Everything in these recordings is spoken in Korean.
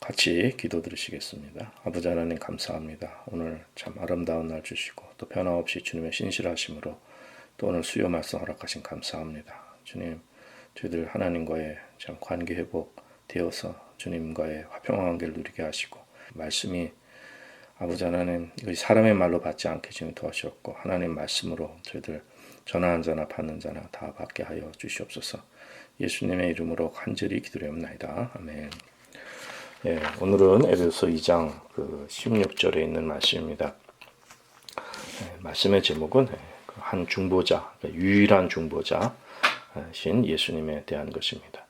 같이 기도 드리시겠습니다. 아버지 하나님 감사합니다. 오늘 참 아름다운 날 주시고 또 변함없이 주님의 신실하심으로 또 오늘 수요 말씀 허락하신 감사합니다. 주님, 저희들 하나님과의 참 관계 회복되어서 주님과의 화평한 관계를 누리게 하시고 말씀이 아버지 하나님 이것이 사람의 말로 받지 않게 주님 도와주셨고 하나님 말씀으로 저희들 전하는 자나 받는 자나 다 받게 하여 주시옵소서. 예수님의 이름으로 간절히 기도드립니다. 아멘. 오늘은 에베소 2장 16절에 있는 말씀입니다. 말씀의 제목은 한 중보자, 유일한 중보자신 예수님에 대한 것입니다.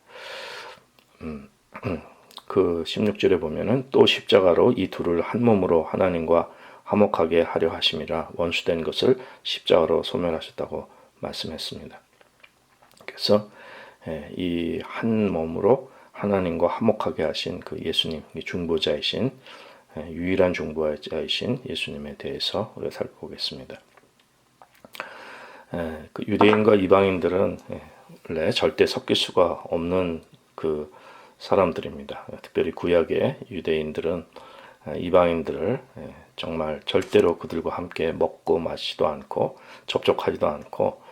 그 16절에 보면은 또 십자가로 이 둘을 한 몸으로 하나님과 화목하게 하려 하심이라 원수된 것을 십자가로 소멸하셨다고 말씀했습니다. 그래서 이 한 몸으로 하나님과 화목하게 하신 그 예수님, 중보자이신 유일한 중보자이신 예수님에 대해서 우리가 살펴보겠습니다. 그 유대인과 이방인들은 원래 절대 섞일 수가 없는 그 사람들입니다. 특별히 구약의 유대인들은 이방인들을 정말 절대로 그들과 함께 먹고 마시지도 않고 접촉하지도 않고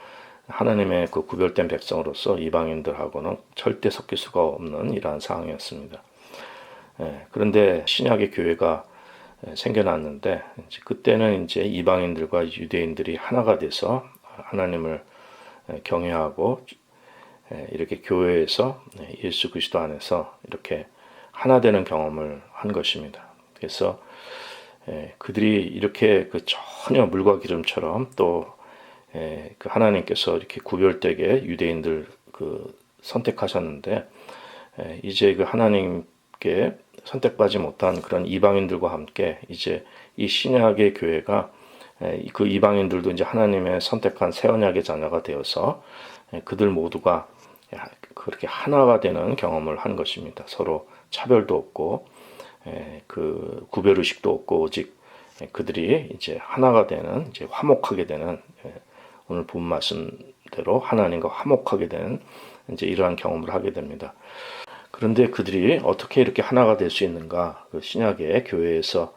하나님의 그 구별된 백성으로서 이방인들하고는 절대 섞일 수가 없는 이러한 상황이었습니다. 그런데 신약의 교회가 생겨났는데 그때는 이제 이방인들과 유대인들이 하나가 돼서 하나님을 경외하고 이렇게 교회에서 예수 그리스도 안에서 이렇게 하나 되는 경험을 한 것입니다. 그래서 그들이 이렇게 그 전혀 물과 기름처럼 또 그 하나님께서 이렇게 구별되게 유대인들 선택하셨는데 이제 그 하나님께 선택받지 못한 그런 이방인들과 함께 이제 이 신약의 교회가 그 이방인들도 이제 하나님의 선택한 새 언약의 자녀가 되어서 그들 모두가 그렇게 하나가 되는 경험을 한 것입니다. 서로 차별도 없고 그 구별 의식도 없고 오직 그들이 이제 하나가 되는 이제 화목하게 되는 오늘 본 말씀대로 하나님과 화목하게 되는 이제 이러한 경험을 하게 됩니다. 그런데 그들이 어떻게 이렇게 하나가 될 수 있는가? 그 신약의 교회에서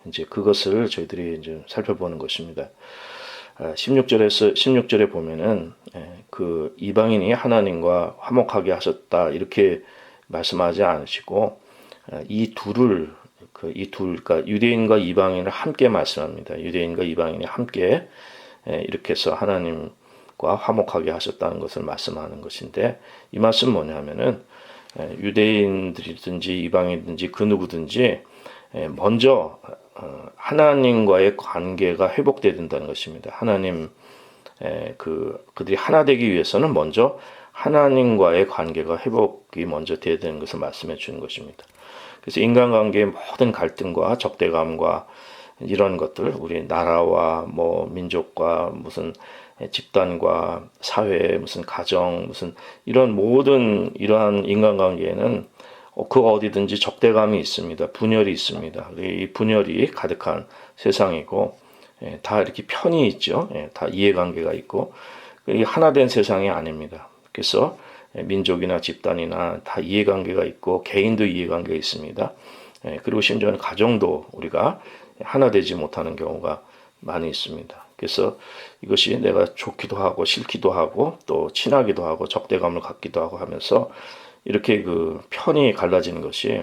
이제 그것을 저희들이 이제 살펴보는 것입니다. 16절에 보면은 그 이방인이 하나님과 화목하게 하셨다 이렇게 말씀하지 않으시고 이 둘을 그러니까 유대인과 이방인을 함께 말씀합니다. 유대인과 이방인이 함께 이렇게 해서 하나님과 화목하게 하셨다는 것을 말씀하는 것인데 이 말씀은 뭐냐면은 유대인들이든지 이방인이든지 그 누구든지 먼저 하나님과의 관계가 회복돼야 된다는 것입니다. 그들이 하나 되기 위해서는 먼저 하나님과의 관계가 회복이 먼저 돼야 되는 것을 말씀해 주는 것입니다. 그래서 인간관계의 모든 갈등과 적대감과 이런 것들, 우리 나라와 뭐 민족과 무슨 집단과 사회, 무슨 가정, 무슨 이런 모든 이러한 인간관계에는 그 어디든지 적대감이 있습니다. 분열이 있습니다. 이 분열이 가득한 세상이고 다 이렇게 편이 있죠. 다 이해관계가 있고 하나 된 세상이 아닙니다. 그래서 민족이나 집단이나 다 이해관계가 있고 개인도 이해관계가 있습니다. 그리고 심지어는 가정도 우리가 하나 되지 못하는 경우가 많이 있습니다. 그래서 이것이 내가 좋기도 하고 싫기도 하고 또 친하기도 하고 적대감을 갖기도 하고 하면서 이렇게 그 편이 갈라지는 것이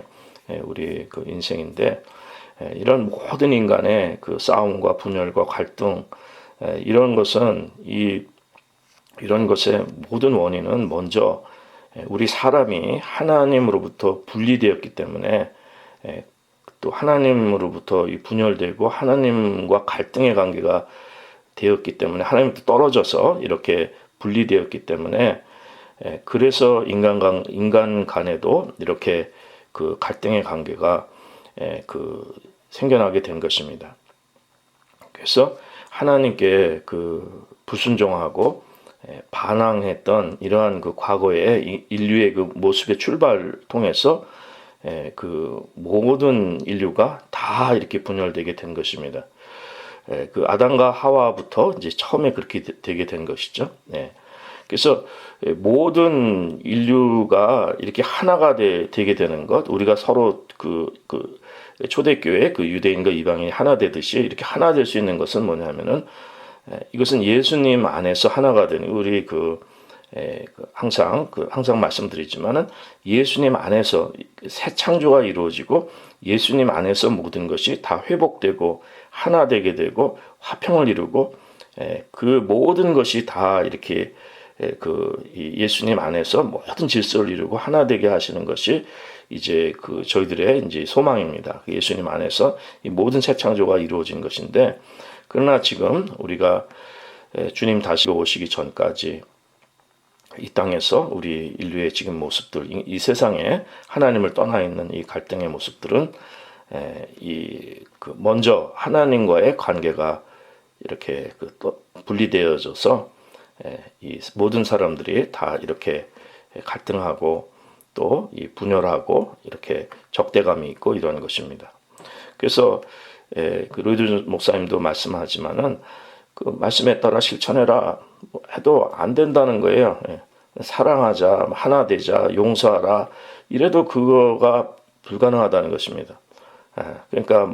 우리 그 인생인데 이런 모든 인간의 그 싸움과 분열과 갈등 이런 것은 이런 것의 모든 원인은 먼저 우리 사람이 하나님으로부터 분리되었기 때문에 또 하나님으로부터 분열되고 하나님과 갈등의 관계가 되었기 때문에 하나님부터 떨어져서 이렇게 분리되었기 때문에 그래서 인간 간에도 이렇게 그 갈등의 관계가 생겨나게 된 것입니다. 그래서 하나님께 그 불순종하고 반항했던 이러한 그 과거의 인류의 그 모습의 출발을 통해서 그 모든 인류가 다 이렇게 분열되게 된 것입니다. 그 아담과 하와부터 이제 처음에 그렇게 되게 된 것이죠. 그래서 모든 인류가 이렇게 하나가 되게 되는 것, 우리가 서로 초대교회 유대인과 이방인이 하나 되듯이 이렇게 하나 될 수 있는 것은 뭐냐면은 이것은 예수님 안에서 하나가 되는 우리 항상 말씀드리지만은 예수님 안에서 새 창조가 이루어지고 예수님 안에서 모든 것이 다 회복되고 하나 되게 되고 화평을 이루고 그 모든 것이 다 이렇게 예수님 안에서 모든 질서를 이루고 하나 되게 하시는 것이 이제 저희들의 이제 소망입니다. 예수님 안에서 이 모든 새 창조가 이루어진 것인데, 그러나 지금 우리가 주님 다시 오시기 전까지 이 땅에서 우리 인류의 지금 모습들, 이 세상에 하나님을 떠나 있는 이 갈등의 모습들은 먼저 하나님과의 관계가 이렇게 또 분리되어져서 이 모든 사람들이 다 이렇게 갈등하고 또 이 분열하고 이렇게 적대감이 있고 이런 것입니다. 그래서 로이드 목사님도 말씀하지만은 그 말씀에 따라 실천해라 해도 안 된다는 거예요. 사랑하자, 하나 되자, 용서하라 이래도 그거가 불가능하다는 것입니다. 그러니까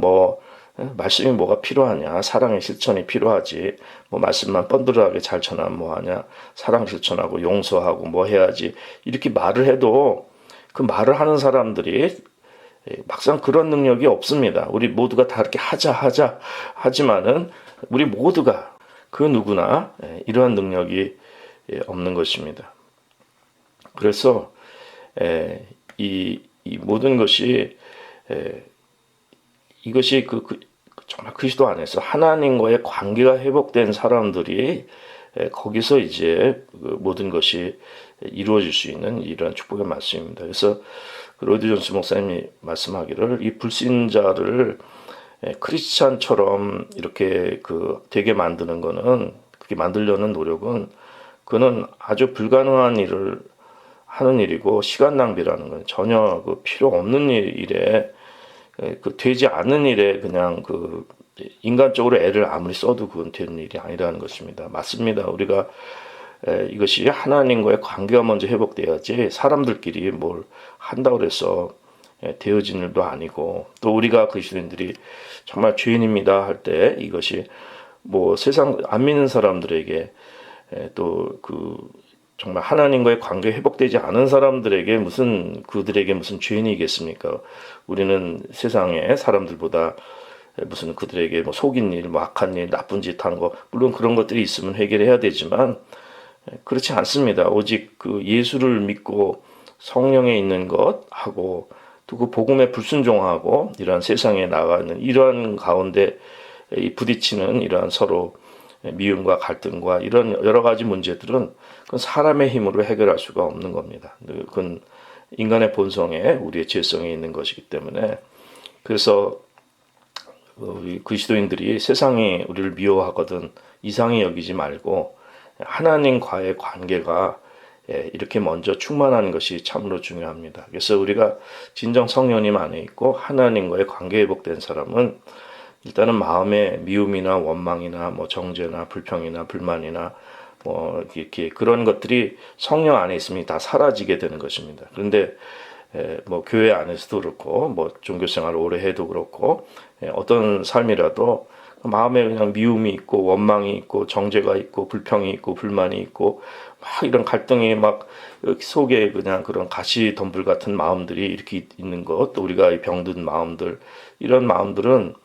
말씀이 뭐가 필요하냐, 사랑의 실천이 필요하지, 말씀만 뻔들하게 잘 전하면 뭐하냐, 사랑 실천하고 용서하고 뭐 해야지 이렇게 말을 해도 그 말을 하는 사람들이 막상 그런 능력이 없습니다. 우리 모두가 다 이렇게 하자 하지만은 우리 모두가 그 누구나 이러한 능력이 없는 것입니다. 그래서 이 모든 것이 이것이 정말 그리스도 안에서 하나님과의 관계가 회복된 사람들이 거기서 이제 모든 것이 이루어질 수 있는 이러한 축복의 말씀입니다. 그래서 로이드 존스 목사님이 말씀하기를 이 불신자를 크리스찬처럼 이렇게 되게 만드는 거는, 그렇게 만들려는 노력은 그는 아주 불가능한 일을 하는 일이고 시간 낭비라는 건 전혀 필요 없는 일에 되지 않는 일에 그냥 인간적으로 애를 아무리 써도 그건 되는 일이 아니라는 것입니다. 맞습니다. 우리가 이것이 하나님과의 관계가 먼저 회복돼야지 사람들끼리 뭘 한다고 해서 되어진 일도 아니고, 또 우리가 그리스도인들이 정말 죄인입니다 할 때 이것이 세상 안 믿는 사람들에게 또 정말 하나님과의 관계 회복되지 않은 사람들에게 그들에게 무슨 죄인이겠습니까? 우리는 세상의 사람들보다 무슨 그들에게 속인 일, 악한 일, 나쁜 짓 하는 거, 물론 그런 것들이 있으면 해결해야 되지만 그렇지 않습니다. 오직 예수를 믿고 성령에 있는 것하고 또 그 복음에 불순종하고 이러한 세상에 나가는 이러한 가운데 부딪히는 이러한 서로 미움과 갈등과 이런 여러 가지 문제들은 그건 사람의 힘으로 해결할 수가 없는 겁니다. 그건 인간의 본성에 우리의 죄성에 있는 것이기 때문에, 그래서 우리 그리스도인들이 세상이 우리를 미워하거든 이상히 여기지 말고 하나님과의 관계가 이렇게 먼저 충만한 것이 참으로 중요합니다. 그래서 우리가 진정 성령님 안에 있고 하나님과의 관계 회복된 사람은 일단은 마음에 미움이나 원망이나 정죄나 불평이나 불만이나 이렇게 그런 것들이 성령 안에 있으면 다 사라지게 되는 것입니다. 그런데 교회 안에서도 그렇고 종교생활을 오래 해도 그렇고 어떤 삶이라도 마음에 그냥 미움이 있고 원망이 있고 정죄가 있고 불평이 있고 불만이 있고 이런 갈등이 속에 그냥 그런 가시덤불 같은 마음들이 이렇게 있는 것, 또 우리가 병든 마음들, 이런 마음들은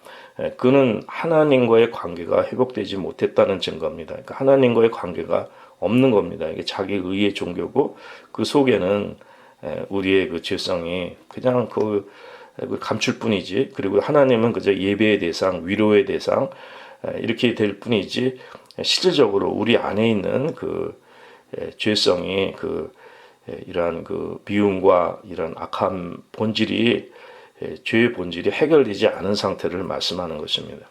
그는 하나님과의 관계가 회복되지 못했다는 증거입니다. 그러니까 하나님과의 관계가 없는 겁니다. 이게 자기 의의 종교고 그 속에는 우리의 죄성이 그냥 감출 뿐이지, 그리고 하나님은 그저 예배의 대상, 위로의 대상 이렇게 될 뿐이지, 실질적으로 우리 안에 있는 죄성이 이러한 미움과 이런 악한 본질이 죄의 본질이 해결되지 않은 상태를 말씀하는 것입니다.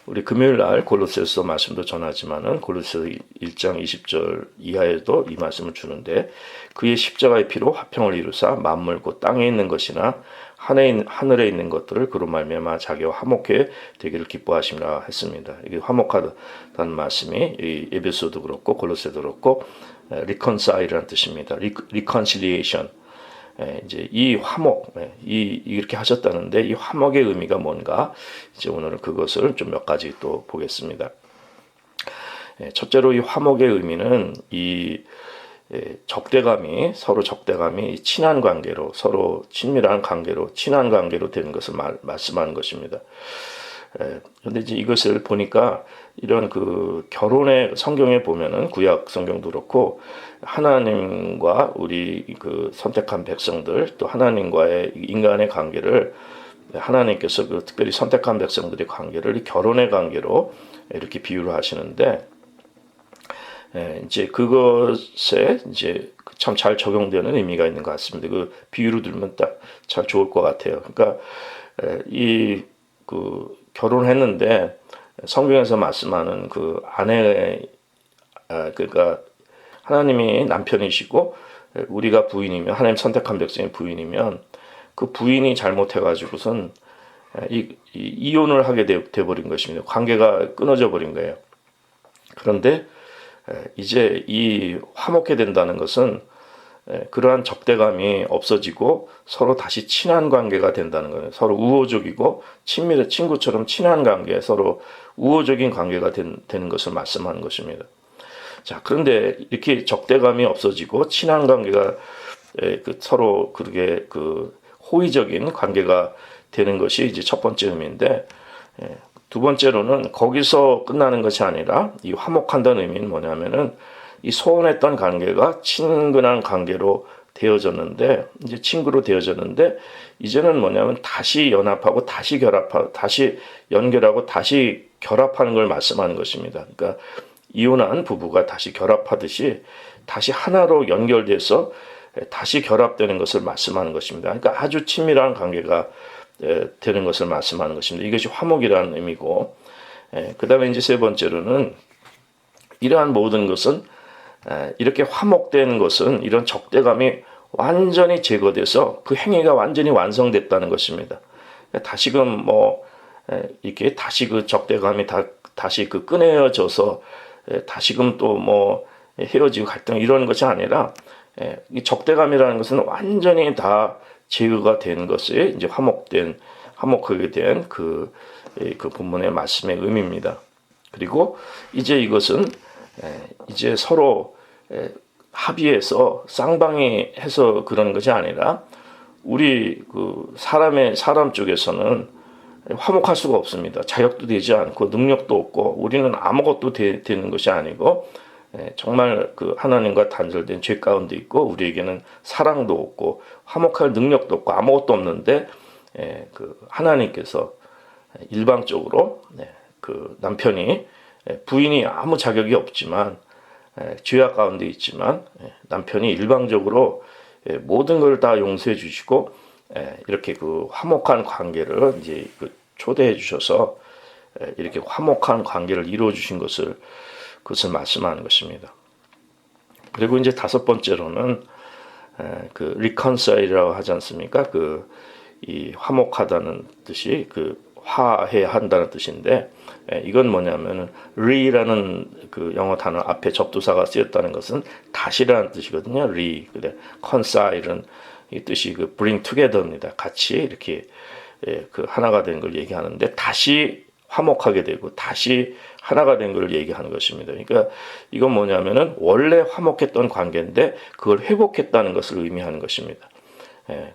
우리 금요일 날 골로새서 말씀도 전하지만은 골로새서 1장 20절 이하에도 이 말씀을 주는데 그의 십자가의 피로 화평을 이루사 만물 곧 땅에 있는 것이나 하늘에 있는 것들을 그로 말미암아 자기와 화목해 되기를 기뻐하시라 했습니다. 이게 화목하다는 말씀이 이 에베소도 그렇고 골로새도 그렇고 reconcile이라는 뜻입니다. reconciliation. 이제 이 화목, 이렇게 하셨다는데 이 화목의 의미가 뭔가 이제 오늘은 그것을 좀 몇 가지 또 보겠습니다. 첫째로 이 화목의 의미는 이 서로 적대감이 친한 관계로 서로 친밀한 관계로 친한 관계로 되는 것을 말씀하는 것입니다. 그런데 이제 이것을 보니까 이런 그 결혼의 성경에 보면은 구약 성경도 그렇고 하나님과 우리 그 선택한 백성들 또 하나님과의 인간의 관계를 하나님께서 그 특별히 선택한 백성들의 관계를 결혼의 관계로 이렇게 비유를 하시는데 이제 그것에 이제 참 잘 적용되는 의미가 있는 것 같습니다. 그 비유로 들면 딱 잘 좋을 것 같아요. 그러니까 이 그 결혼했는데 성경에서 말씀하는 그 아내, 그러니까 하나님이 남편이시고 우리가 부인이면 하나님 선택한 백성이 부인이면 그 부인이 잘못해가지고선 이혼을 하게 돼버린 것입니다. 관계가 끊어져 버린 거예요. 그런데 이제 이 화목해 된다는 것은 그러한 적대감이 없어지고 서로 다시 친한 관계가 된다는 거예요. 서로 우호적이고 친밀한 친구처럼 친한 관계, 서로 우호적인 관계가 되는 것을 말씀하는 것입니다. 자, 그런데 이렇게 적대감이 없어지고 친한 관계가 서로 그렇게 그 호의적인 관계가 되는 것이 이제 첫 번째 의미인데 두 번째로는 거기서 끝나는 것이 아니라 이 화목한다는 의미는 뭐냐면은 이 소원했던 관계가 친근한 관계로 되어졌는데 이제 친구로 되어졌는데 이제는 뭐냐면 다시 연합하고 다시 결합하고 다시 연결하고 다시 결합하는 걸 말씀하는 것입니다. 그러니까 이혼한 부부가 다시 결합하듯이 다시 하나로 연결돼서 다시 결합되는 것을 말씀하는 것입니다. 그러니까 아주 친밀한 관계가 되는 것을 말씀하는 것입니다. 이것이 화목이라는 의미고 그 다음에 이제 세 번째로는 이러한 모든 것은 이렇게 화목된 것은 이런 적대감이 완전히 제거돼서 그 행위가 완전히 완성됐다는 것입니다. 다시금 뭐 이렇게 다시 그 적대감이 다시 그 끊어져서 다시금 또 뭐 헤어지고 갈등 이런 것이 아니라 이 적대감이라는 것은 완전히 다 제거가 된 것이 이제 화목하게 된 그 본문의 말씀의 의미입니다. 그리고 이제 이것은 이제 서로 합의해서 쌍방이 해서 그런 것이 아니라 우리 그 사람 쪽에서는 화목할 수가 없습니다. 자격도 되지 않고 능력도 없고 우리는 아무것도 되는 것이 아니고 정말 그 하나님과 단절된 죄 가운데 있고 우리에게는 사랑도 없고 화목할 능력도 없고 아무것도 없는데 그 하나님께서 일방적으로 그 남편이 부인이 아무 자격이 없지만 죄악 가운데 있지만 남편이 일방적으로 모든 걸 다 용서해 주시고 이렇게 그 화목한 관계를 이제 그 초대해 주셔서 이렇게 화목한 관계를 이루어 주신 그것을 말씀하는 것입니다. 그리고 이제 다섯 번째로는 그 reconcile이라고 하지 않습니까? 이 화목하다는 뜻이 그 화해한다는 뜻인데 이건 뭐냐면은 re라는 그 영어 단어 앞에 접두사가 쓰였다는 것은 다시라는 뜻이거든요. 근데 reconcile은 이 뜻이 그 bring together입니다. 같이 이렇게 그 하나가 된 걸 얘기하는데 다시 화목하게 되고 다시 하나가 된 걸 얘기하는 것입니다. 그러니까 이건 뭐냐면은 원래 화목했던 관계인데 그걸 회복했다는 것을 의미하는 것입니다.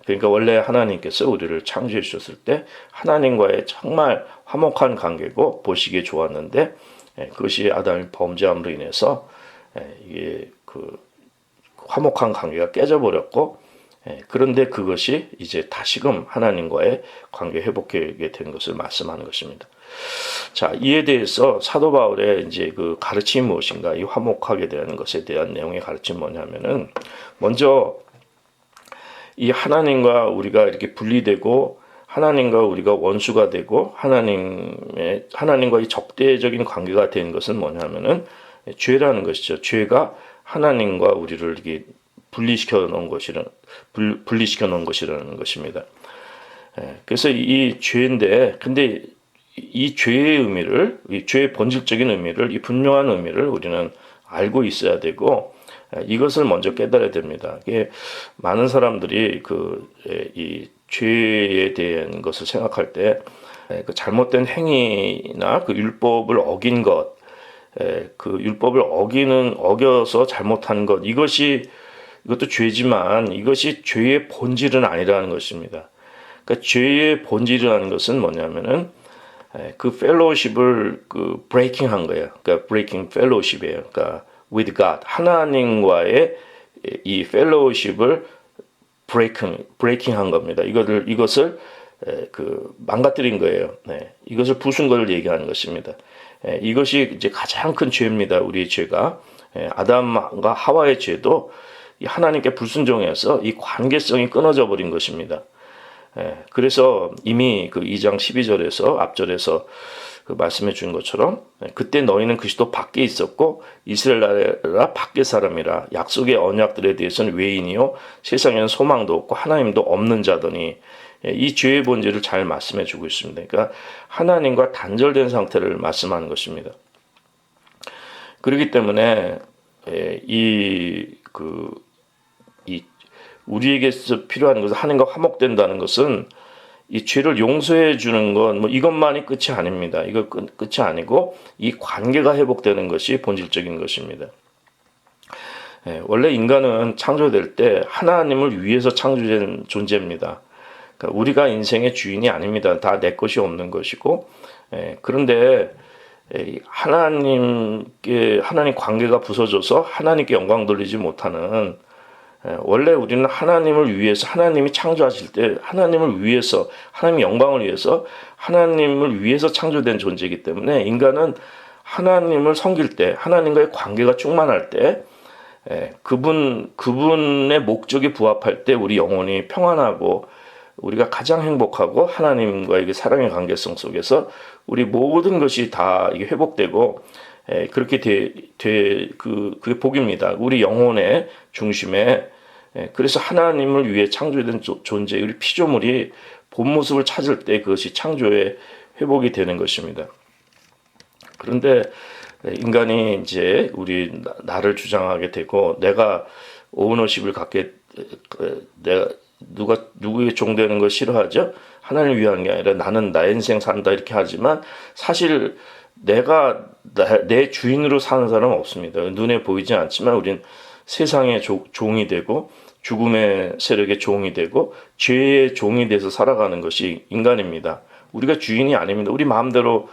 그러니까 원래 하나님께서 우리를 창조해 주셨을 때 하나님과의 정말 화목한 관계고 보시기에 좋았는데 그것이 아담의 범죄함으로 인해서 이게 그 화목한 관계가 깨져버렸고 그런데 그것이 이제 다시금 하나님과의 관계 회복하게 된 것을 말씀하는 것입니다. 자, 이에 대해서 사도 바울의 이제 그 가르침이 무엇인가, 이 화목하게 되는 것에 대한 내용의 가르침이 뭐냐면은 먼저 이 하나님과 우리가 이렇게 분리되고 하나님과 우리가 원수가 되고 하나님과의 적대적인 관계가 된 것은 뭐냐면은 죄라는 것이죠. 죄가 하나님과 우리를 이렇게 분리시켜 놓은 것이라는 것입니다. 그래서 이 죄인데, 근데 이 죄의 의미를, 이 죄의 본질적인 의미를, 이 분명한 의미를 우리는 알고 있어야 되고, 이것을 먼저 깨달아야 됩니다. 이게 많은 사람들이 이 죄에 대한 것을 생각할 때, 그 잘못된 행위나 그 율법을 어긴 것, 그 율법을 어겨서 잘못한 것, 이것도 죄지만 이것이 죄의 본질은 아니라는 것입니다. 그러니까 죄의 본질이라는 것은 뭐냐면은 그 펠로우십을 브레이킹 한 거예요. 그러니까 브레이킹 펠로우십이에요. 그러니까 with God, 하나님과의 이 펠로우십을 브레이킹 한 겁니다. 이것을 망가뜨린 거예요. 이것을 부순 것을 얘기하는 것입니다. 이것이 이제 가장 큰 죄입니다. 우리의 죄가. 아담과 하와의 죄도 하나님께 불순종해서 이 관계성이 끊어져 버린 것입니다. 그래서 이미 그 2장 12절에서 앞절에서 말씀해 준 것처럼 그때 너희는 그리스도 밖에 있었고 이스라엘 나라 밖의 사람이라 약속의 언약들에 대해서는 외인이요 세상에는 소망도 없고 하나님도 없는 자더니 이 죄의 본질을 잘 말씀해 주고 있습니다. 그러니까 하나님과 단절된 상태를 말씀하는 것입니다. 그렇기 때문에 우리에게서 필요한 것은 하나님과 화목된다는 것은 이 죄를 용서해 주는 것, 이것만이 끝이 아닙니다. 이거 끝이 아니고 이 관계가 회복되는 것이 본질적인 것입니다. 원래 인간은 창조될 때 하나님을 위해서 창조된 존재입니다. 그러니까 우리가 인생의 주인이 아닙니다. 다 내 것이 없는 것이고, 그런데 하나님 관계가 부서져서 하나님께 영광 돌리지 못하는, 원래 우리는 하나님을 위해서, 하나님이 창조하실 때 하나님을 위해서, 하나님의 영광을 위해서, 하나님을 위해서 창조된 존재이기 때문에 인간은 하나님을 섬길 때, 하나님과의 관계가 충만할 때, 그분의 목적이 부합할 때 우리 영혼이 평안하고 우리가 가장 행복하고 하나님과의 사랑의 관계성 속에서 우리 모든 것이 다 이게 회복되고, 그렇게 그게 복입니다. 우리 영혼의 중심에. 그래서 하나님을 위해 창조된 존재, 우리 피조물이 본 모습을 찾을 때 그것이 창조의 회복이 되는 것입니다. 그런데 인간이 이제 나를 주장하게 되고, 내가 오너십을 갖게, 내가 누구의 종되는 걸 싫어하죠? 하나님을 위한 게 아니라 나는 나의 인생 산다 이렇게 하지만 사실 내가 내 주인으로 사는 사람은 없습니다. 눈에 보이지 않지만 우린 세상의 종이 되고 죽음의 세력의 종이 되고 죄의 종이 돼서 살아가는 것이 인간입니다. 우리가 주인이 아닙니다. 우리 마음대로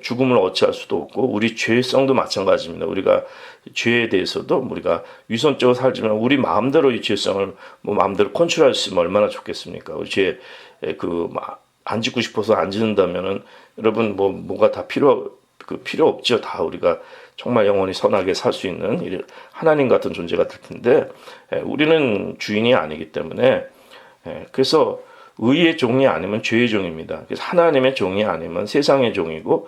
죽음을 어찌할 수도 없고 우리 죄성도 마찬가지입니다. 우리가 죄에 대해서도 우리가 위선적으로 살지만 우리 마음대로 이 죄성을 마음대로 컨트롤할 수 있으면 얼마나 좋겠습니까? 우리 죄 안 짓고 싶어서 안 짓는다면은 여러분 뭐가 다 필요 없죠. 다 우리가 정말 영원히 선하게 살 수 있는 하나님 같은 존재가 될 텐데 우리는 주인이 아니기 때문에 그래서 의의 종이 아니면 죄의 종입니다. 그래서 하나님의 종이 아니면 세상의 종이고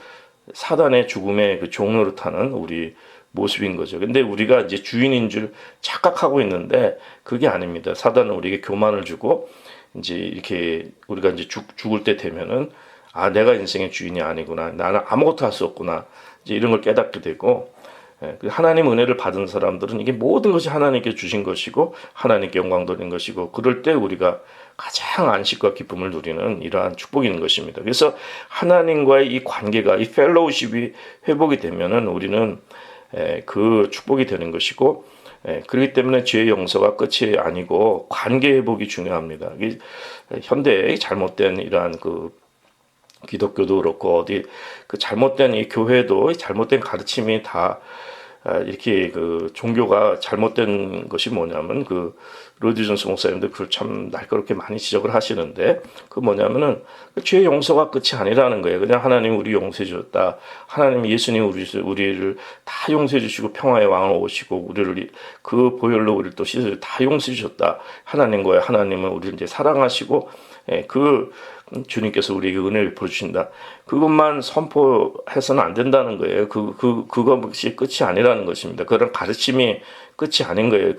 사단의 죽음의 그 종으로 타는 우리 모습인 거죠. 근데 우리가 이제 주인인 줄 착각하고 있는데 그게 아닙니다. 사단은 우리에게 교만을 주고 이제 이렇게 우리가 이제 죽을 때 되면은 내가 인생의 주인이 아니구나. 나는 아무것도 할 수 없구나. 이제 이런 걸 깨닫게 되고 하나님 은혜를 받은 사람들은 이게 모든 것이 하나님께 주신 것이고 하나님께 영광 돌린 것이고 그럴 때 우리가 가장 안식과 기쁨을 누리는 이러한 축복이 있는 것입니다. 그래서 하나님과의 이 관계가 이 펠로우십이 회복이 되면은 우리는 그 축복이 되는 것이고 그렇기 때문에 죄의 용서가 끝이 아니고 관계 회복이 중요합니다. 현대의 잘못된 이러한 기독교도 그렇고 어디 잘못된 이 교회도 잘못된 가르침이 다 이렇게 종교가 잘못된 것이 뭐냐면 로이드 존스 목사님도 그걸 참 날카롭게 많이 지적을 하시는데 뭐냐면은 죄의 용서가 끝이 아니라는 거예요. 그냥 하나님 우리 용서해 주셨다. 하나님 예수님 우리를 다 용서해 주시고 평화의 왕을 오시고 우리를 그 보혈로 우리를 또 씻어 다 용서해 주셨다. 하나님은 우리를 이제 사랑하시고 그 주님께서 우리에게 은혜를 베풀어 주신다. 그것만 선포해서는 안 된다는 거예요. 그것이 끝이 아니라는 것입니다. 그런 가르침이 끝이 아닌 거예요.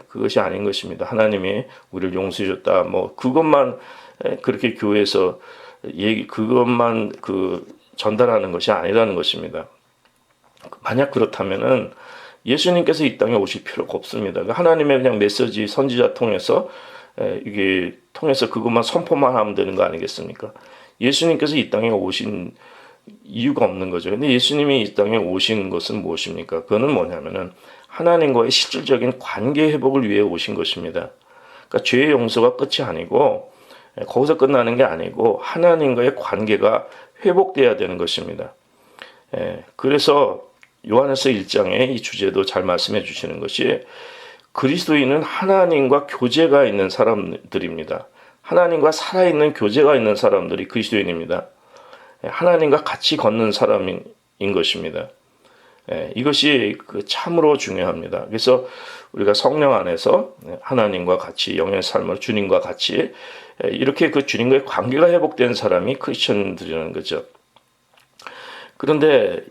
그것이 아닌 것입니다. 하나님이 우리를 용서해 줬다. 뭐 그것만 그렇게 교회에서 그것만 전달하는 것이 아니라는 것입니다. 만약 그렇다면은 예수님께서 이 땅에 오실 필요가 없습니다. 하나님의 그냥 메시지 선지자 통해서 이게 통해서 그것만 선포만 하면 되는 거 아니겠습니까? 예수님께서 이 땅에 오신 이유가 없는 거죠. 근데 예수님이 이 땅에 오신 것은 무엇입니까? 그거는 뭐냐면은 하나님과의 실질적인 관계 회복을 위해 오신 것입니다. 그러니까 죄의 용서가 끝이 아니고 거기서 끝나는 게 아니고 하나님과의 관계가 회복돼야 되는 것입니다. 그래서 요한에서 1장에 이 주제도 잘 말씀해 주시는 것이 그리스도인은 하나님과 교제가 있는 사람들입니다. 하나님과 살아있는 교제가 있는 사람들이 그리스도인입니다. 하나님과 같이 걷는 사람인 것입니다. 이것이 참으로 중요합니다. 그래서 우리가 성령 안에서 하나님과 같이 영의 삶을 주님과 같이 이렇게 그 주님과의 관계가 회복된 사람이 크리스천들이라는 거죠. 그런데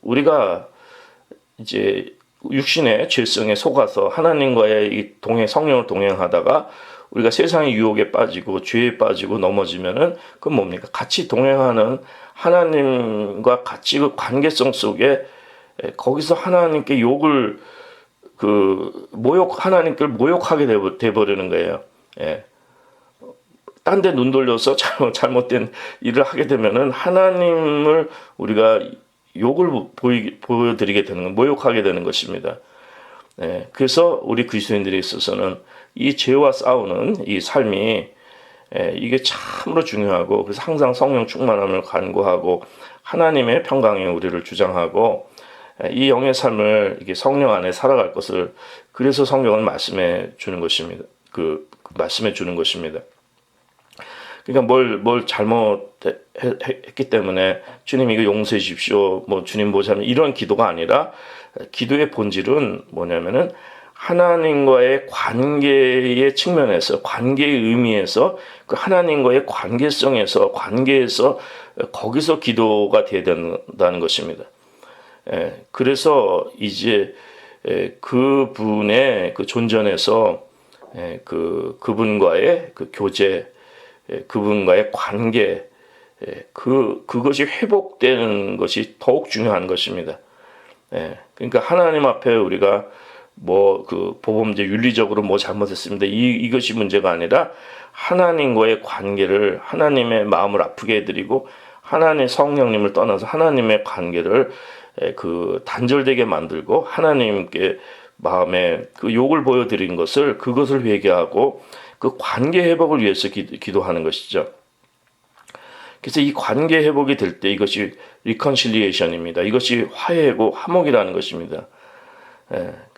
우리가 이제 육신의 죄성에 속아서 하나님과의 이 성령을 동행하다가 우리가 세상의 유혹에 빠지고 죄에 빠지고 넘어지면은 그건 뭡니까? 같이 동행하는 하나님과 같이 그 관계성 속에 거기서 하나님께 하나님께 모욕하게 돼버리는 거예요. 딴 데 눈 돌려서 잘못된 일을 하게 되면은 하나님을 우리가 욕을 보여드리게 되는 건 모욕하게 되는 것입니다. 그래서 우리 그리스도인들에 있어서는 이 죄와 싸우는 이 삶이 이게 참으로 중요하고 그래서 항상 성령 충만함을 간구하고 하나님의 평강에 우리를 주장하고 이 영의 삶을 이게 성령 안에 살아갈 것을 그래서 성경을 말씀해 주는 것입니다. 말씀해 주는 것입니다. 그러니까 뭘 잘못했기 때문에 주님 이거 용서해 주십시오. 뭐 주님 모자면 이런 기도가 아니라 기도의 본질은 뭐냐면은 하나님과의 관계의 측면에서 관계의 의미에서 그 하나님과의 관계에서 거기서 기도가 돼야 된다는 것입니다. 그래서 이제 그분의 그 존전에서 그분과의 그 교제 그분과의 관계 그것이 회복되는 것이 더욱 중요한 것입니다. 그러니까 하나님 앞에 우리가 보범제 윤리적으로 잘못했습니다. 이것이 문제가 아니라 하나님과의 관계를 하나님의 마음을 아프게 해드리고 하나님의 성령님을 떠나서 하나님의 관계를 단절되게 만들고 하나님께 마음에 그 욕을 보여드린 그것을 회개하고 그 관계 회복을 위해서 기도하는 것이죠. 그래서 이 관계 회복이 될 때 이것이 리컨실리에이션입니다. 이것이 화해고 화목이라는 것입니다.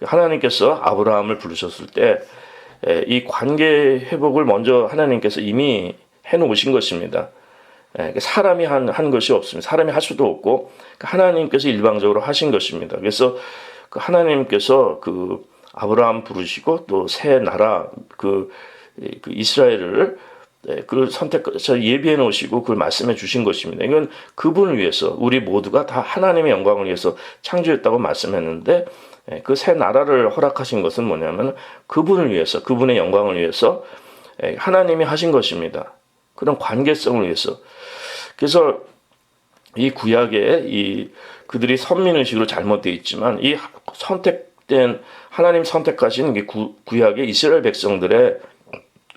하나님께서 아브라함을 부르셨을 때 이 관계 회복을 먼저 하나님께서 이미 해놓으신 것입니다. 사람이 한 것이 없습니다. 사람이 할 수도 없고 하나님께서 일방적으로 하신 것입니다. 그래서 하나님께서 아브라함 부르시고 또 새 나라 이스라엘을 선택해서 예비해 놓으시고 그걸 말씀해 주신 것입니다. 이건 그분을 위해서 우리 모두가 다 하나님의 영광을 위해서 창조했다고 말씀했는데 그 새 나라를 허락하신 것은 뭐냐면 그분을 위해서 그분의 영광을 위해서 하나님이 하신 것입니다. 그런 관계성을 위해서. 그래서 이 구약에 그들이 선민의식으로 잘못되어 있지만 이 선택된 하나님 선택하신 구약의 이스라엘 백성들의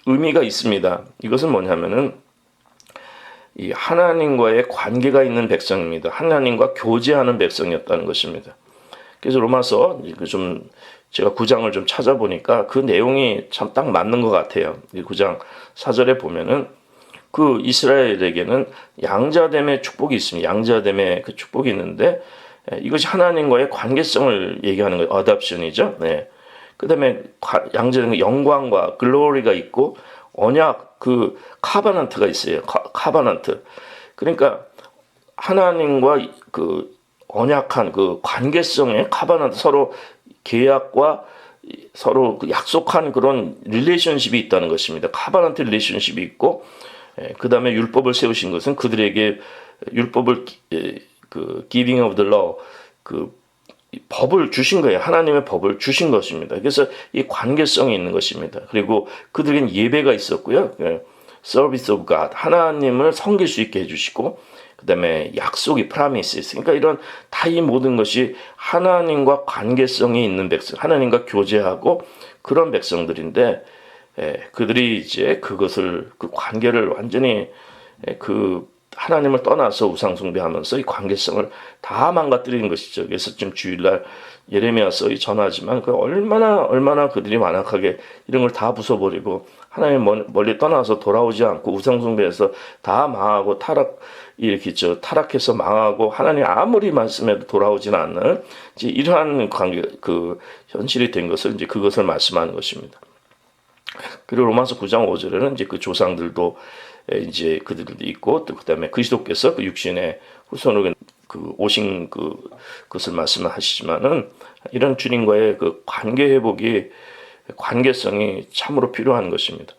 의미가 있습니다. 이것은 뭐냐면은 이 하나님과의 관계가 있는 백성입니다. 하나님과 교제하는 백성이었다는 것입니다. 그래서 로마서 제가 9장을 좀 찾아보니까 그 내용이 참 딱 맞는 것 같아요. 이 9장 4절에 보면은 그 이스라엘에게는 양자됨의 축복이 있습니다. 양자됨의 그 축복이 있는데 이것이 하나님과의 관계성을 얘기하는 거예요. 어답션이죠. 그 다음에 양자됨의 영광과 글로리가 있고 언약 카바넌트가 있어요. 카바넌트. 그러니까 하나님과 언약한 관계성의 카바넌트 서로 계약과 서로 약속한 그런 릴레이션십이 있다는 것입니다. 카바넌트 릴레이션십이 있고, 그 다음에 율법을 세우신 것은 그들에게 율법을 그 giving of the law, 그 법을 주신 거예요. 하나님의 법을 주신 것입니다. 그래서 이 관계성이 있는 것입니다. 그리고 그들에겐 예배가 있었고요. Service of God, 하나님을 섬길 수 있게 해주시고, 그 다음에 약속이 promises, 그러니까 이런 다 이 모든 것이 하나님과 관계성이 있는 백성, 하나님과 교제하고 그런 백성들인데, 그들이 이제 그것을, 그 관계를 완전히 그 하나님을 떠나서 우상숭배하면서 이 관계성을 다 망가뜨리는 것이죠. 그래서 지금 주일날 예레미야서에 전하지만 그 얼마나 그들이 완악하게 이런 걸 다 부숴버리고 하나님 멀리 떠나서 돌아오지 않고 우상숭배해서 다 망하고 타락해서 망하고 하나님 아무리 말씀해도 돌아오지는 않는 이제 이러한 관계, 그 현실이 된 것을 이제 그것을 말씀하는 것입니다. 그리고 로마서 9장 5절에는 이제 그 조상들도 이제 그들도 있고, 또 그다음에 그리스도께서 그 육신의 후손으로 그 오신 그것을 말씀하시지만은 이런 주님과의 그 관계 회복이, 관계성이 참으로 필요한 것입니다.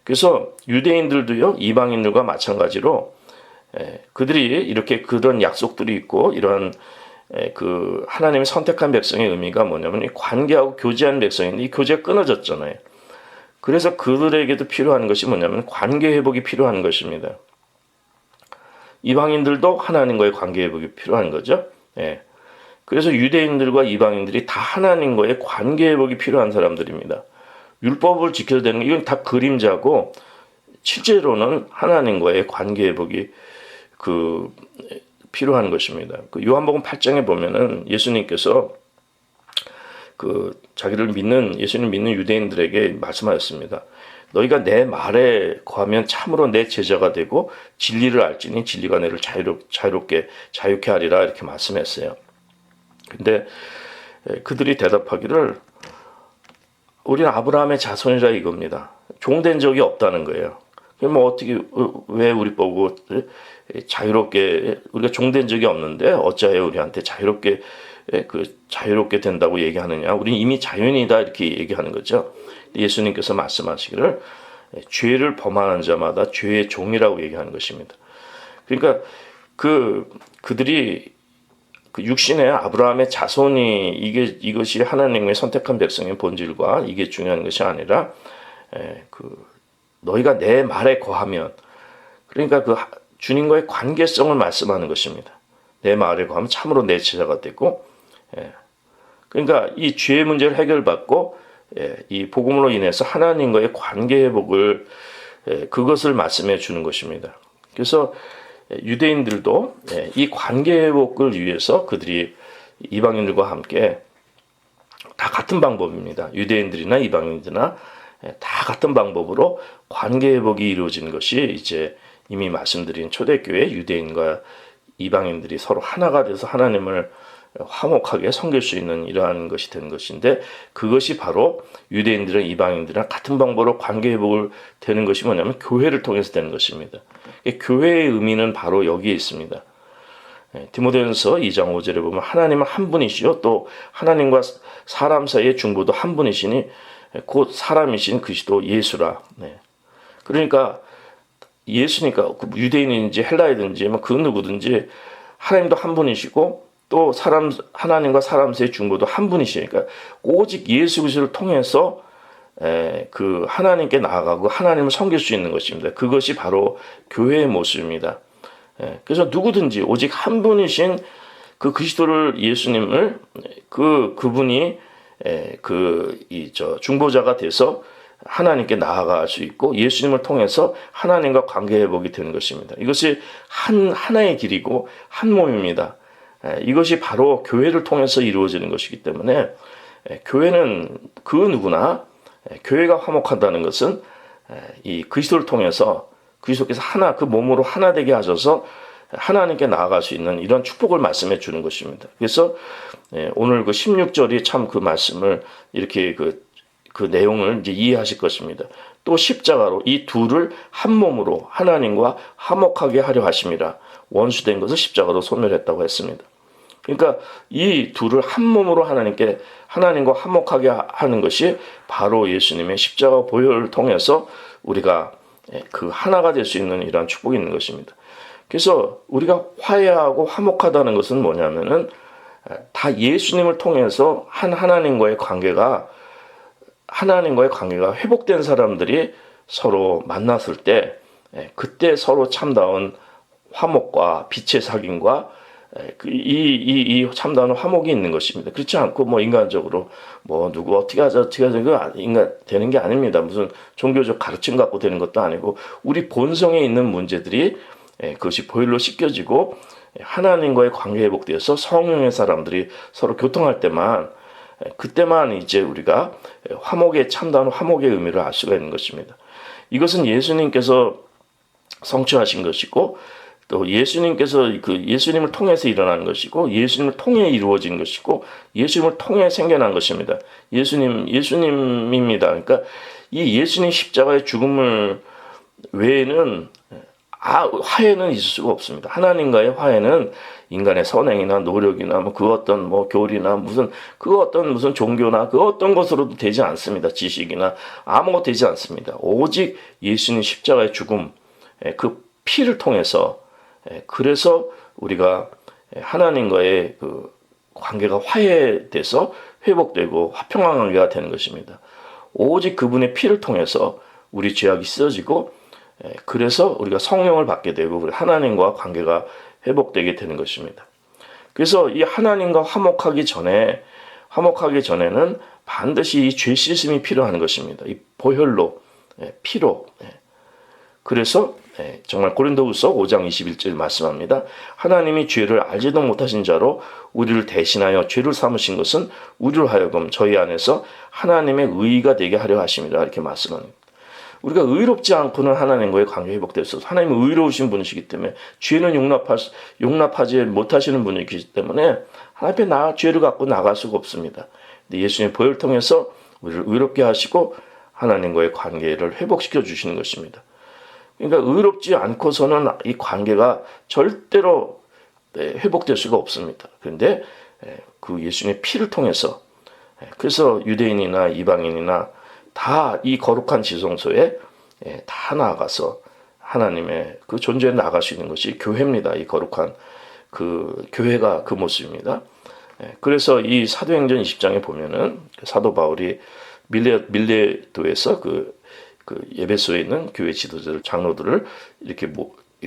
그래서 유대인들도요, 이방인들과 마찬가지로 그들이 이렇게 그런 약속들이 있고, 이런 그 하나님이 선택한 백성의 의미가 뭐냐면 이 관계하고 교제하는 백성인데 이 교제가 끊어졌잖아요. 그래서 그들에게도 필요한 것이 뭐냐면 관계 회복이 필요한 것입니다. 이방인들도 하나님과의 관계 회복이 필요한 거죠. 그래서 유대인들과 이방인들이 다 하나님과의 관계 회복이 필요한 사람들입니다. 율법을 지켜야 되는 이건 다 그림자고 실제로는 하나님과의 관계 회복이 필요한 것입니다. 그 요한복음 8장에 보면은 예수님께서 예수님 믿는 유대인들에게 말씀하셨습니다. 너희가 내 말에 거하면 참으로 내 제자가 되고 진리를 알지니 진리가 너를 자유케 하리라 이렇게 말씀했어요. 근데 그들이 대답하기를 우리는 아브라함의 자손이라 이겁니다. 종된 적이 없다는 거예요. 왜 우리 보고 자유롭게, 우리가 종된 적이 없는데 어찌하여 우리한테 자유롭게 된다고 얘기하느냐. 우리는 이미 자연이다 이렇게 얘기하는 거죠. 예수님께서 말씀하시기를 죄를 범하는 자마다 죄의 종이라고 얘기하는 것입니다. 그러니까 그들이 그 육신의 아브라함의 자손이 이것이 하나님의 선택한 백성의 본질과 이게 중요한 것이 아니라 너희가 내 말에 거하면, 그러니까 그 주님과의 관계성을 말씀하는 것입니다. 내 말에 거하면 참으로 내 제자가 되고, 그러니까 이 죄의 문제를 해결받고 이 복음으로 인해서 하나님과의 관계 회복을 그것을 말씀해 주는 것입니다. 그래서 유대인들도 이 관계 회복을 위해서 그들이 이방인들과 함께 다 같은 방법입니다. 유대인들이나 이방인들이나 다 같은 방법으로 관계 회복이 이루어지는 것이 이제 이미 말씀드린 초대교회 유대인과 이방인들이 서로 하나가 돼서 하나님을 화목하게 섬길 수 있는 이러한 것이 되는 것인데, 그것이 바로 유대인들이나 이방인들이랑 같은 방법으로 관계 회복을 되는 것이 뭐냐면 교회를 통해서 되는 것입니다. 교회의 의미는 바로 여기에 있습니다. 디모데전서 2장 5절에 보면 하나님은 한 분이시요 또 하나님과 사람 사이의 중보도 한 분이시니 곧 사람이신 그리스도 예수라. 그러니까 예수니까 유대인인지 헬라이든지 그 누구든지 하나님도 한 분이시고 또 하나님과 사람 사이의 중보도 한 분이시니까 오직 예수 그리스도를 통해서 그 하나님께 나아가고 하나님을 섬길 수 있는 것입니다. 그것이 바로 교회의 모습입니다. 그래서 누구든지 오직 한 분이신 그 그리스도를, 예수님을 그분이 중보자가 돼서 하나님께 나아갈 수 있고 예수님을 통해서 하나님과 관계 회복이 되는 것입니다. 이것이 하나의 길이고 한 몸입니다. 이것이 바로 교회를 통해서 이루어지는 것이기 때문에 교회는 그 누구나 교회가 화목한다는 것은 이 그리스도를 통해서 그리스도께서 그 몸으로 하나 되게 하셔서 하나님께 나아갈 수 있는 이런 축복을 말씀해 주는 것입니다. 그래서 오늘 그 16절이 참 그 말씀을 이렇게 그 내용을 이제 이해하실 것입니다. 또 십자가로 이 둘을 한 몸으로 하나님과 화목하게 하려 하심이라. 원수된 것을 십자가로 소멸했다고 했습니다. 그러니까 이 둘을 한 몸으로 하나님과 화목하게 하는 것이 바로 예수님의 십자가 보혈을 통해서 우리가 그 하나가 될 수 있는 이러한 축복이 있는 것입니다. 그래서 우리가 화해하고 화목하다는 것은 뭐냐면은 다 예수님을 통해서 하나님과의 관계가 회복된 사람들이 서로 만났을 때 그때 서로 참다운 화목과 빛의 사귐과 이 참다운 화목이 있는 것입니다. 그렇지 않고 뭐 인간적으로 뭐 누구 어떻게 하자 인간 되는 게 아닙니다. 무슨 종교적 가르침 갖고 되는 것도 아니고 우리 본성에 있는 문제들이 그것이 보혈로 씻겨지고 하나님과의 관계 회복되어서 성령의 사람들이 서로 교통할 때만 그때만 이제 우리가 참다운 화목의 의미를 알 수가 있는 것입니다. 이것은 예수님께서 성취하신 것이고 또 예수님께서 예수님을 통해서 일어난 것이고 예수님을 통해 이루어진 것이고 예수님을 통해 생겨난 것입니다. 예수님입니다. 그러니까 이 예수님 십자가의 죽음을 외에는 화해는 있을 수가 없습니다. 하나님과의 화해는 인간의 선행이나 노력이나 그 어떤 교리나 무슨 종교나 그 어떤 것으로도 되지 않습니다. 지식이나 아무것도 되지 않습니다. 오직 예수님 십자가의 죽음, 그 피를 통해서 그래서 우리가 하나님과의 그 관계가 화해돼서 회복되고 화평한 관계가 되는 것입니다. 오직 그분의 피를 통해서 우리 죄악이 씻어지고 그래서 우리가 성령을 받게 되고 하나님과 관계가 회복되게 되는 것입니다. 그래서 이 하나님과 화목하기 전에는 반드시 이 죄 씻음이 필요한 것입니다. 이 보혈로, 피로. 그래서 정말 고린도후서 5장 21절 말씀합니다. 하나님이 죄를 알지도 못하신 자로 우리를 대신하여 죄를 삼으신 것은 우리로 하여금 저희 안에서 하나님의 의의가 되게 하려 하심이라 이렇게 말씀합니다. 우리가 의롭지 않고는 하나님과의 관계 회복될 수 없어요. 하나님은 의로우신 분이시기 때문에 죄는 용납하지 못하시는 분이기 때문에 하나님 앞에 죄를 갖고 나갈 수가 없습니다. 근데 예수님의 보혈을 통해서 우리를 의롭게 하시고 하나님과의 관계를 회복시켜 주시는 것입니다. 그러니까 의롭지 않고서는 이 관계가 절대로 회복될 수가 없습니다. 그런데 그 예수님의 피를 통해서 그래서 유대인이나 이방인이나 다 이 거룩한 지성소에 다 나아가서 하나님의 그 존재에 나아갈 수 있는 것이 교회입니다. 이 거룩한 그 교회가 그 모습입니다. 그래서 이 사도행전 20장에 보면은 사도 바울이 밀레도에서 그 에베소에 있는 교회 지도자들, 장로들을 이렇게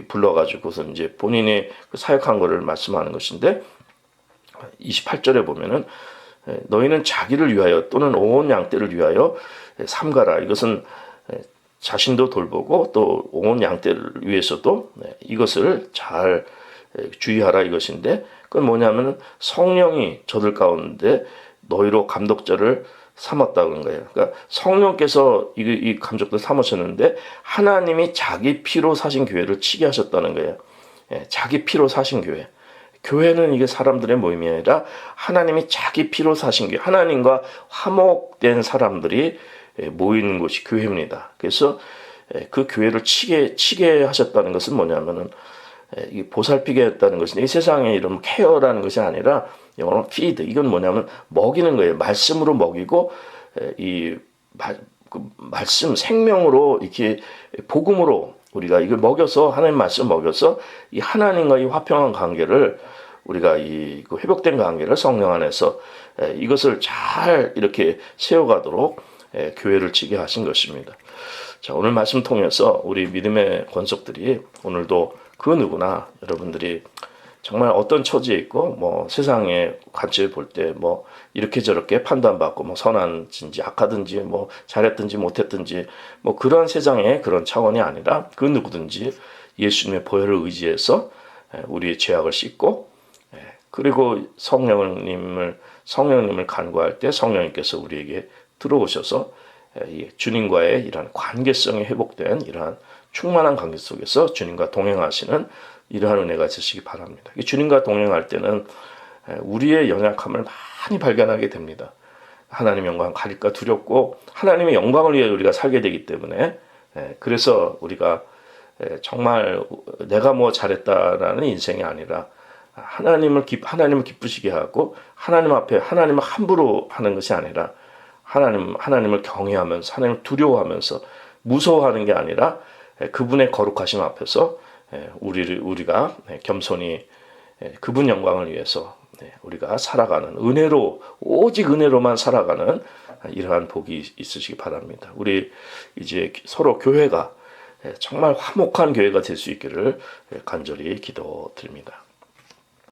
불러가지고서 이제 본인이 사역한 거를 말씀하는 것인데 28절에 보면은 너희는 자기를 위하여 또는 온 양떼를 위하여 삼가라. 이것은 자신도 돌보고 또 온 양떼를 위해서도 이것을 잘 주의하라 이것인데 그건 뭐냐면은 성령이 저들 가운데 너희로 감독자를 삼았다는 거예요. 그러니까 성령께서 이 감독들 삼으셨는데 하나님이 자기 피로 사신 교회를 치게 하셨다는 거예요. 자기 피로 사신 교회. 교회는 이게 사람들의 모임이 아니라 하나님이 자기 피로 사신 교회, 하나님과 화목된 사람들이 모이는 곳이 교회입니다. 그래서 그 교회를 치게 하셨다는 것은 뭐냐면은 이 보살피게 했다는 것은 이 세상에 이런 케어라는 것이 아니라 영어로 feed, 이건 뭐냐면 먹이는 거예요. 말씀으로 먹이고 이 말씀 생명으로 이렇게 복음으로 우리가 이걸 먹여서 하나님 말씀 먹여서 이 하나님과 이 화평한 관계를 우리가 이 회복된 관계를 성령 안에서 이것을 잘 이렇게 세워가도록 교회를 지게 하신 것입니다. 자, 오늘 말씀 통해서 우리 믿음의 권속들이 오늘도 그 누구나 여러분들이 정말 어떤 처지에 있고 세상의 관점을 볼 때 이렇게 저렇게 판단받고 선한지 악하든지 잘했든지 못했든지 그런 세상의 그런 차원이 아니라 그 누구든지 예수님의 보혈을 의지해서 우리의 죄악을 씻고 그리고 성령님을 간구할 때 성령님께서 우리에게 들어오셔서 주님과의 이러한 관계성이 회복된 이러한 충만한 관계 속에서 주님과 동행하시는 이러한 은혜가 있으시기 바랍니다. 주님과 동행할 때는 우리의 연약함을 많이 발견하게 됩니다. 하나님의 영광 가릴까 두렵고 하나님의 영광을 위해 우리가 살게 되기 때문에 그래서 우리가 정말 내가 잘했다라는 인생이 아니라 하나님을 기쁘시게 하고 하나님 앞에 하나님을 함부로 하는 것이 아니라 하나님을 경외하면서 하나님을 두려워하면서 무서워하는 게 아니라 그분의 거룩하심 앞에서 우리가 겸손히 그분 영광을 위해서 우리가 살아가는 오직 은혜로만 살아가는 이러한 복이 있으시기 바랍니다. 우리 이제 서로 교회가 정말 화목한 교회가 될 수 있기를 간절히 기도드립니다.